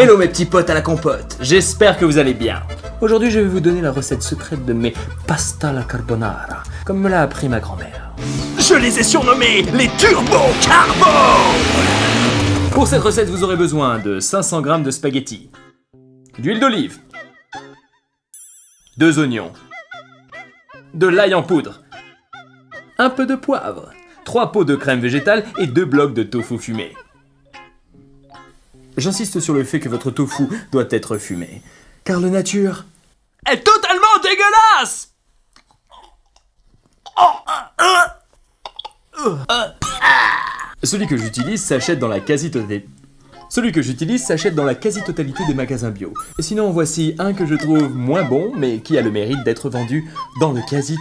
Hello mes petits potes à la compote, j'espère que vous allez bien. Aujourd'hui je vais vous donner la recette secrète de mes pasta alla carbonara, comme me l'a appris ma grand-mère. Je les ai surnommés les Turbo Carbo. Pour cette recette vous aurez besoin de 500 g de spaghettis, d'huile d'olive, 2 oignons, de l'ail en poudre, un peu de poivre, 3 pots de crème végétale et 2 blocs de tofu fumé. J'insiste sur le fait que votre tofu doit être fumé, car la nature est totalement dégueulasse. Celui que j'utilise s'achète dans la quasi-totalité des magasins bio. Et sinon, voici un que je trouve moins bon, mais qui a le mérite d'être vendu dans le quasi...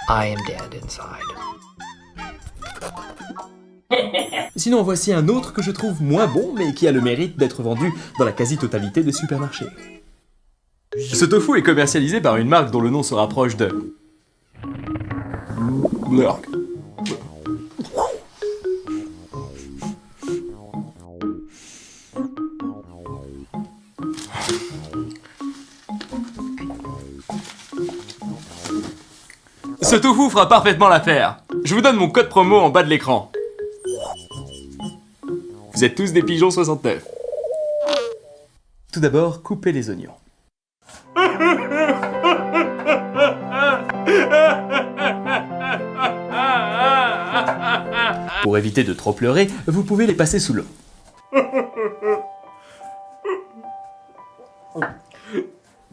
I am dead inside. Sinon, voici un autre que je trouve moins bon, mais qui a le mérite d'être vendu dans la quasi-totalité des supermarchés. Ce tofu est commercialisé par une marque dont le nom se rapproche de... Blurk. Ce tofu fera parfaitement l'affaire. Je vous donne mon code promo en bas de l'écran. Vous êtes tous des pigeons 69. Tout d'abord, coupez les oignons. Pour éviter de trop pleurer, vous pouvez les passer sous l'eau.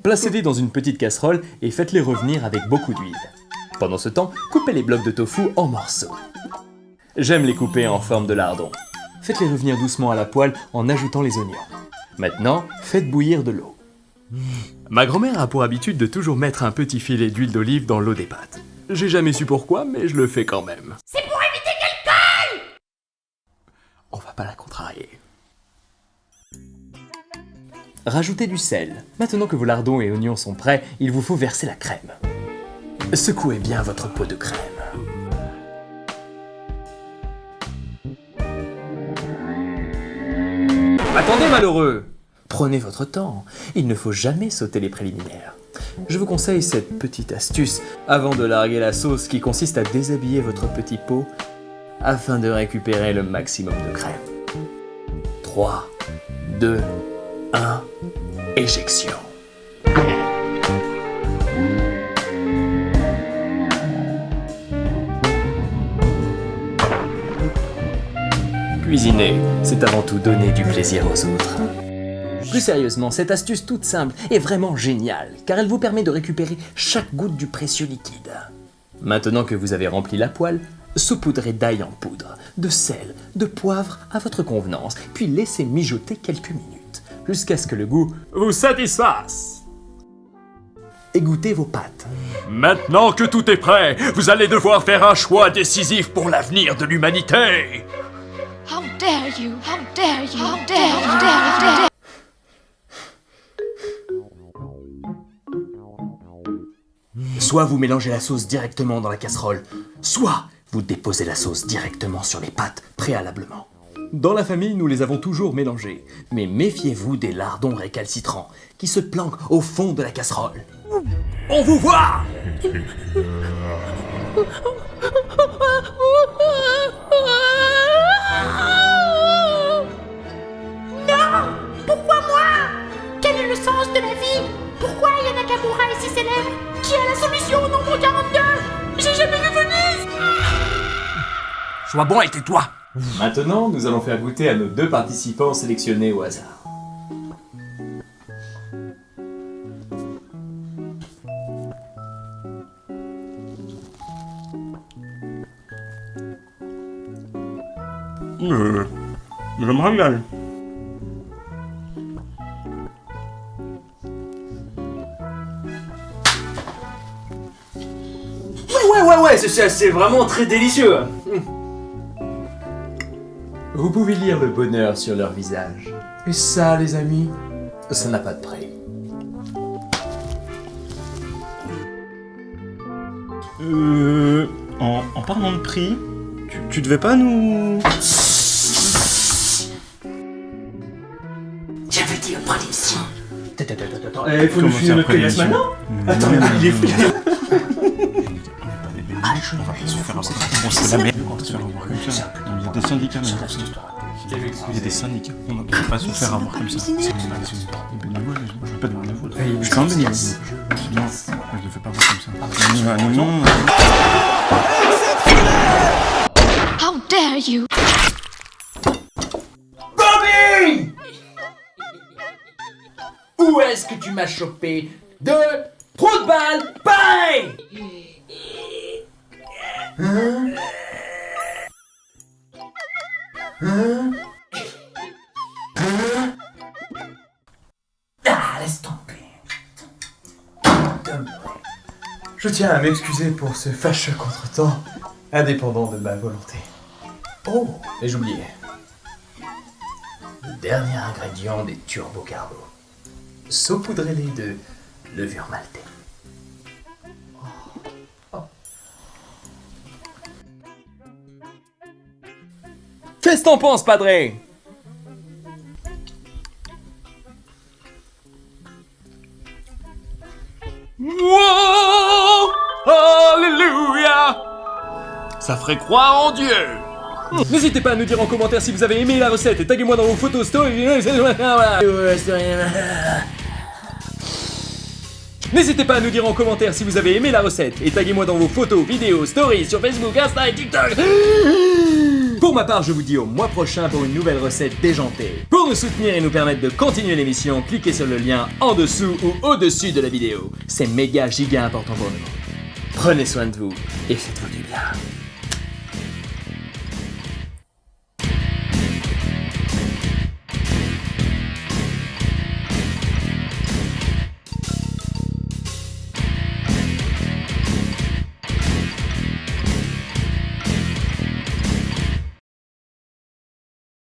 Placez-les dans une petite casserole et faites-les revenir avec beaucoup d'huile. Pendant ce temps, coupez les blocs de tofu en morceaux. J'aime les couper en forme de lardons. Faites-les revenir doucement à la poêle en ajoutant les oignons. Maintenant, faites bouillir de l'eau. Ma grand-mère a pour habitude de toujours mettre un petit filet d'huile d'olive dans l'eau des pâtes. J'ai jamais su pourquoi, mais je le fais quand même. C'est pour éviter qu'elle colle! On va pas la contrarier. Rajoutez du sel. Maintenant que vos lardons et oignons sont prêts, il vous faut verser la crème. Secouez bien votre pot de crème. Attendez malheureux! Prenez votre temps, il ne faut jamais sauter les préliminaires. Je vous conseille cette petite astuce avant de larguer la sauce qui consiste à déshabiller votre petit pot afin de récupérer le maximum de crème. 3, 2, 1, éjection. Cuisiner, c'est avant tout donner du plaisir aux autres. Plus sérieusement, cette astuce toute simple est vraiment géniale, car elle vous permet de récupérer chaque goutte du précieux liquide. Maintenant que vous avez rempli la poêle, saupoudrez d'ail en poudre, de sel, de poivre à votre convenance, puis laissez mijoter quelques minutes, jusqu'à ce que le goût vous satisfasse. Égouttez vos pâtes. Maintenant que tout est prêt, vous allez devoir faire un choix décisif pour l'avenir de l'humanité. How dare you! How dare you! How dare you! How dare you! How dare you! Soit vous mélangez la sauce directement dans la casserole, soit vous déposez la sauce directement sur les pâtes préalablement. Dans la famille, nous les avons toujours mélangées, mais méfiez-vous des lardons récalcitrants qui se planquent au fond de la casserole. On vous voit! Non! Pourquoi moi? Quel est le sens de la vie? Pourquoi Aya Nakamura est si célèbre? Qui a la solution au nombre 42? J'ai jamais vu Venise! Sois bon et tais-toi. Maintenant, nous allons faire goûter à nos 2 participants sélectionnés au hasard. Je me régale. Ouais, c'est vraiment très délicieux. Vous pouvez lire le bonheur sur leur visage. Et ça, les amis, ça n'a pas de prix. En parlant de prix, tu devais pas nous... Attends, il faut nous filer notre caillasse maintenant. Attends, mais il est fou. On va pas se faire avoir. On se fait la merde. On va se faire avoir comme ça. Il y a des syndicats même pour ça. Il y a des syndicats. On ne peut pas se faire avoir comme ça. C'est bénévole. Je veux pas de bénévole. Je suis quand même bénévole. Non, je ne fais pas avoir comme ça. Non. How dare you! Bobby! Où est-ce que tu m'as chopé de trou de balle? Pareil! Ah, laisse tomber. Je tiens à m'excuser pour ce fâcheux contretemps, indépendant de ma volonté. Oh, et j'oubliais. Le dernier ingrédient des turbo carbo. Saupoudrez-les de levure maltée. Qu'est-ce que t'en penses, Padré? Wow! Alléluia! Ça ferait croire en Dieu! N'hésitez pas à nous dire en commentaire si vous avez aimé la recette et taguez-moi dans vos photos story. N'hésitez pas à nous dire en commentaire si vous avez aimé la recette et taguez-moi dans vos photos, vidéos, stories sur Facebook, Insta et TikTok. Pour ma part, je vous dis au mois prochain pour une nouvelle recette déjantée. Pour nous soutenir et nous permettre de continuer l'émission, cliquez sur le lien en dessous ou au-dessus de la vidéo. C'est méga giga important pour nous. Prenez soin de vous et faites-vous du bien.